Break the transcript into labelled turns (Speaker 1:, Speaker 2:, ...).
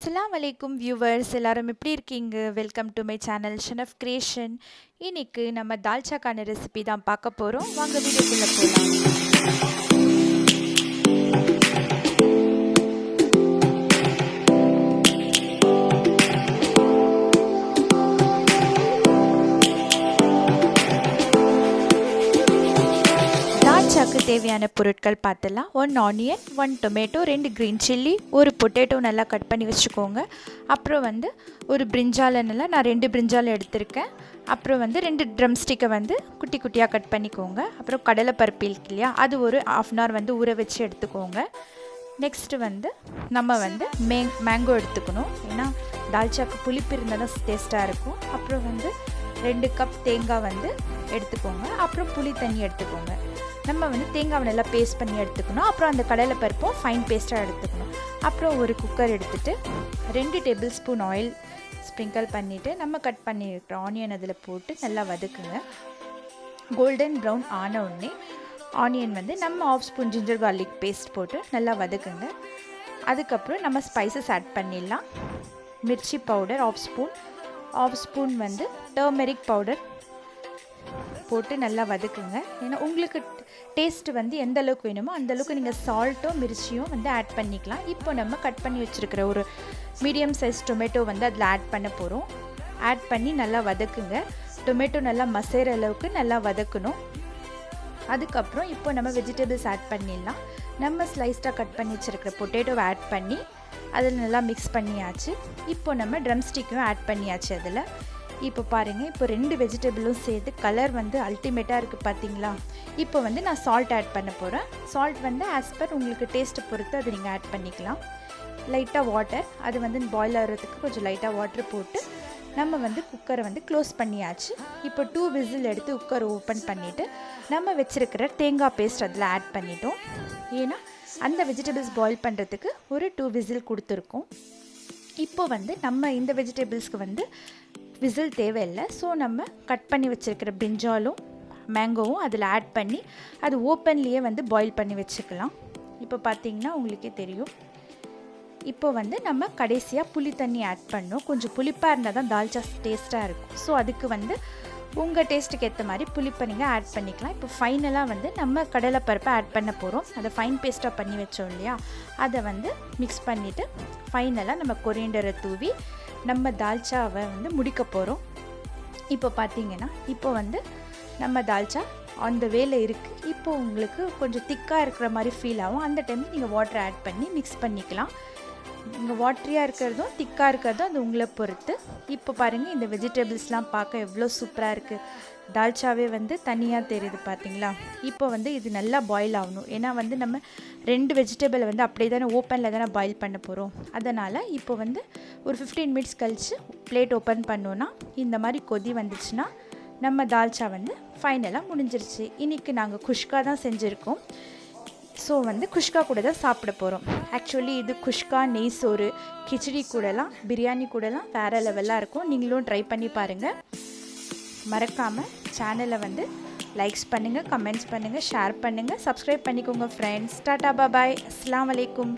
Speaker 1: அஸ்ஸலாமு அலைக்கும் வியூவர்ஸ், எல்லாரும் எப்படி இருக்கீங்க? Welcome to my channel Shanaf creation. இன்னைக்கு நம்ம தால்ச்சாக்கான ரெசிபி தான் பார்க்க போகிறோம். வாங்க வீடியோக்குள்ளே போகலாம். தால்ச்சாக்கு தேவையான பொருட்கள் பார்த்தலாம். 1 ஆனியன், 1 டொமேட்டோ, 2 க்ரீன் சில்லி, ஒரு பொட்டேட்டோ நல்லா கட் பண்ணி வச்சுக்கோங்க. அப்புறம் ஒரு பிரிஞ்சாலை நான் 2 பிரிஞ்சாலை எடுத்திருக்கேன். அப்புறம் 2 ட்ரம் ஸ்டிக்கை குட்டி குட்டியாக கட் பண்ணிக்கோங்க. அப்புறம் கடலைப்பருப்பு இருக்கு இல்லையா, அது ஒரு 1/2 அன் ஹவர் ஊற வச்சு எடுத்துக்கோங்க. நெக்ஸ்ட்டு நம்ம மேங்கோ எடுத்துக்கணும். ஏன்னா தால்ச்சாக்கு புளிப்பு இருந்தால் தான் டேஸ்ட்டாக இருக்கும். அப்புறம் 2 கப் தேங்காய் எடுத்துக்கோங்க. அப்புறம் புளி தண்ணி எடுத்துக்கோங்க. நம்ம தேங்காவை நல்லா பேஸ்ட் பண்ணி எடுத்துக்கணும். அப்புறம் அந்த கடலைப்பருப்பும் ஃபைன் பேஸ்ட்டாக எடுத்துக்கணும். அப்புறம் ஒரு குக்கர் எடுத்துகிட்டு 2 டேபிள் ஸ்பூன் ஆயில் ஸ்ப்ரிங்கிள் பண்ணிவிட்டு நம்ம கட் பண்ணியிருக்கிற ஆனியன் அதில் போட்டு நல்லா வதக்குங்க. கோல்டன் ப்ரௌன் ஆன உடனே ஆனியன் நம்ம 1/2 ஸ்பூன் ஜிஞ்சர் கார்லிக் பேஸ்ட் போட்டு நல்லா வதக்குங்க. அதுக்கப்புறம் நம்ம ஸ்பைசஸ் ஆட் பண்ணிடலாம். Mirchi powder 1/2 spoon turmeric powder போட்டு நல்லா வதக்குங்க. ஏன்னா உங்களுக்கு டேஸ்ட் எந்த அளவுக்கு வேணுமோ அந்தளவுக்கு நீங்கள் சால்ட்டும் மிர்ச்சியும் ஆட் பண்ணிக்கலாம். இப்போ நம்ம கட் பண்ணி வச்சுருக்கிற ஒரு மீடியம் சைஸ் டொமேட்டோ அதில் ஆட் பண்ண போகிறோம். ஆட் பண்ணி நல்லா வதக்குங்க. டொமேட்டோ நல்லா மசைற அளவுக்கு நல்லா வதக்கணும். அதுக்கப்புறம் இப்போ நம்ம வெஜிடபிள்ஸ் ஆட் பண்ணிடலாம். நம்ம ஸ்லைஸ்டாக கட் பண்ணி வச்சுருக்கிற பொட்டேட்டோவை ஆட் பண்ணி அதில் நல்லா மிக்ஸ் பண்ணியாச்சு. இப்போ நம்ம ட்ரம் ஸ்டிக்கும் ஆட் பண்ணியாச்சு. அதில் இப்போ பாருங்கள், இப்போ 2 வெஜிடபிளும் சேர்த்து கலர் அல்டிமேட்டாக இருக்குது பார்த்தீங்களா. இப்போ நான் சால்ட் ஆட் பண்ண போகிறேன். சால்ட் ஆஸ் பர் உங்களுக்கு டேஸ்ட்டை பொறுத்து அதை நீங்கள் ஆட் பண்ணிக்கலாம். லைட்டாக வாட்டர், அது பாயில் ஆகிறதுக்கு கொஞ்சம் லைட்டாக வாட்டர் போட்டு நம்ம குக்கரை க்ளோஸ் பண்ணியாச்சு. இப்போ 2 விசில் எடுத்து குக்கர் ஓப்பன் பண்ணிவிட்டு நம்ம வச்சுருக்கிற தேங்காய் பேஸ்ட் அதில் ஆட் பண்ணிட்டோம். ஏன்னா அந்த வெஜிடபிள்ஸ் பாயில் பண்ணுறதுக்கு ஒரு 2 விசில் கொடுத்துருக்கோம். இப்போ நம்ம இந்த வெஜிடபிள்ஸ்க்கு விசில் தேவையில்லை. ஸோ நம்ம கட் பண்ணி வச்சுருக்கிற பிரிஞ்சாலும் மேங்கோவும் அதில் ஆட் பண்ணி அது ஓப்பன்லேயே பாயில் பண்ணி வச்சுக்கலாம். இப்போ பார்த்திங்கன்னா உங்களுக்கே தெரியும். இப்போ நம்ம கடைசியாக புளி தண்ணி ஆட் பண்ணோம். கொஞ்சம் புளிப்பாக இருந்தால் தான் தால்ச்சா டேஸ்ட்டாக இருக்கும். ஸோ அதுக்கு உங்கள் டேஸ்ட்டுக்கு ஏற்ற மாதிரி புளிப்பை நீங்கள் ஆட் பண்ணிக்கலாம். இப்போ ஃபைனலாக நம்ம கடலைப்பருப்பை ஆட் பண்ண போகிறோம். அதை ஃபைன் பேஸ்ட்டாக பண்ணி வச்சோம் இல்லையா, அதை மிக்ஸ் பண்ணிவிட்டு ஃபைனலாக நம்ம கொரியண்டரை தூவி நம்ம தால்ச்சாவை முடிக்க போகிறோம். இப்போ பார்த்தீங்கன்னா இப்போ நம்ம தால்ச்சா அந்த வேலை இருக்குது. இப்போ உங்களுக்கு கொஞ்சம் திக்காக இருக்கிற மாதிரி ஃபீல் ஆகும். அந்த டைமில் நீங்கள் வாட்டர் ஆட் பண்ணி மிக்ஸ் பண்ணிக்கலாம். நீங்கள் வாட்டரியாக இருக்கிறதும் திக்காக இருக்கிறதும் அது உங்களை பொறுத்து. இப்போ பாருங்கள், இந்த வெஜிடபிள்ஸ்லாம் பார்க்க எவ்வளோ சூப்பராக இருக்குது. தால்ச்சாவே தனியாக தெரியுது பார்த்தீங்களா. இப்போ இது நல்லா பாயில் ஆகணும். ஏன்னா நம்ம 2 வெஜிடபிளை அப்படியே தானே ஓப்பனில் தானே பாயில் பண்ண போகிறோம். அதனால் இப்போ ஒரு 15 மினிட்ஸ் கழித்து பிளேட் ஓப்பன் பண்ணோன்னா இந்த மாதிரி கொதி வந்துச்சுன்னா நம்ம தால்ச்சா ஃபைனலாக முடிஞ்சிருச்சு. இன்றைக்கி நாங்கள் குஷ்கா தான் செஞ்சுருக்கோம். ஸோ குஷ்கா கூட தான் சாப்பிட போகிறோம். ஆக்சுவலி இது குஷ்கா, நெய் சோறு, கிச்சடி கூடலாம், பிரியாணி கூடலாம் வேறு லெவலாக இருக்கும். நீங்களும் ட்ரை பண்ணி பாருங்கள். மறக்காமல் சேனலை லைக்ஸ் பண்ணுங்கள், கமெண்ட்ஸ் பண்ணுங்கள், ஷேர் பண்ணுங்கள், சப்ஸ்கிரைப் பண்ணிக்கோங்க ஃப்ரெண்ட்ஸ். டாடா பாய், அஸ்ஸலாமு அலைக்கும்.